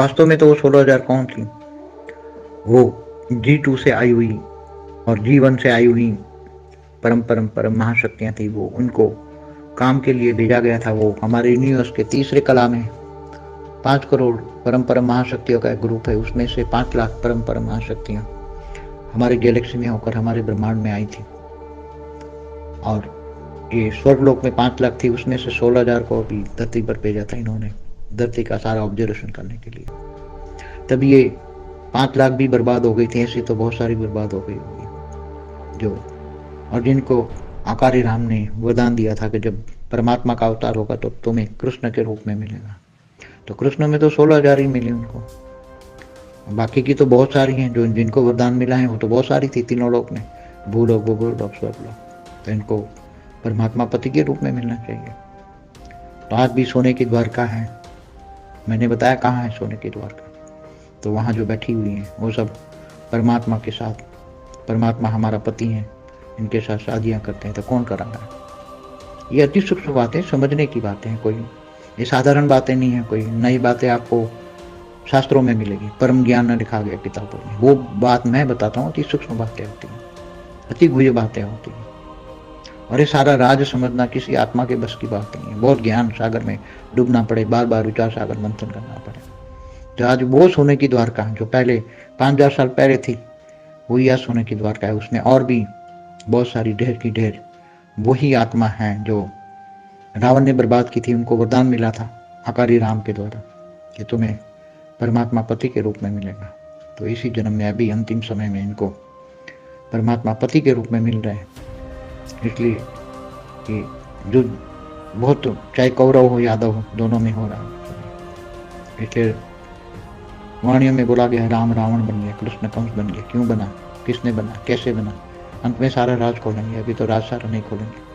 वास्तव में तो वो 16,000 कौन थी? वो G2 से आई हुई और G1 से आई हुई परम महाशक्तियां थी। वो उनको काम के लिए भेजा गया था। वो हमारे यूनिवर्स के तीसरे कला में 5 करोड़ परम महाशक्तियों का एक ग्रुप है, उसमें से 5 लाख परम महाशक्तियां हमारे गैलेक्सी में होकर हमारे ब्रह्मांड में आई थी। और ये स्वर्गलोक में 5 लाख थी, उसमें से 16,000 को अभी धरती पर भेजा था इन्होंने, धरती का सारा ऑब्जर्वेशन करने के लिए। तब ये 5 लाख भी बर्बाद हो गई थी, ऐसी तो बहुत सारी बर्बाद हो गई होगी जो, और जिनको आकारी राम ने वरदान दिया था कि जब परमात्मा का अवतार होगा तो तुम्हें कृष्ण के रूप में मिलेगा। तो कृष्ण में तो 16,000 ही मिले उनको, बाकी की तो बहुत सारी हैं जो जिनको वरदान मिला है, वो तो बहुत सारी थी तीनों लोक में, भूलोक भूगोलोक स्वर्गलोक। तो इनको परमात्मा पति के रूप में मिलना चाहिए। तो आज भी सोने की द्वारका है, मैंने बताया कहाँ है सोने की द्वारका, तो वहाँ जो बैठी हुई हैं वो सब परमात्मा के साथ, परमात्मा हमारा पति है, इनके साथ शादियाँ करते हैं। तो कौन करा रहा है? ये अति सूक्ष्म बातें, समझने की बातें हैं, कोई ये साधारण बातें नहीं है, कोई नई बातें आपको शास्त्रों में मिलेगी, परम ज्ञान में लिखा गया किताबों में। वो बात मैं बताता हूँ, अति सूक्ष्म बातें होती हैं, अति गुह्य बातें होती हैं। और ये सारा राज समझना किसी आत्मा के बस की बात नहीं है। बहुत ज्ञान सागर में डूबना पड़े, बार बार विचार सागर मंथन करना पड़े। तो आज वो सोने की द्वारका जो पहले 5,000 साल पहले थी, वो यह सोने की द्वारका है। उसमें और भी बहुत सारी ढेर की ढेर वही आत्मा है जो रावण ने बर्बाद की थी। उनको वरदान मिला था आकारी राम के द्वारा कि तुम्हें परमात्मा पति के रूप में मिलेगा। तो इसी जन्म में अभी अंतिम समय में इनको परमात्मा पति के रूप में मिल रहे हैं। इसलिए कि जो बहुत, चाहे कौरव हो यादव हो, दोनों में हो रहा है। इसलिए वाणियों में बोला गया राम रावण बन गया, कृष्ण कंस बन गया। क्यों बना, किसने बना, कैसे बना? अंत में सारा राज खोलेंगे, अभी तो राज सारा नहीं खोलेंगे।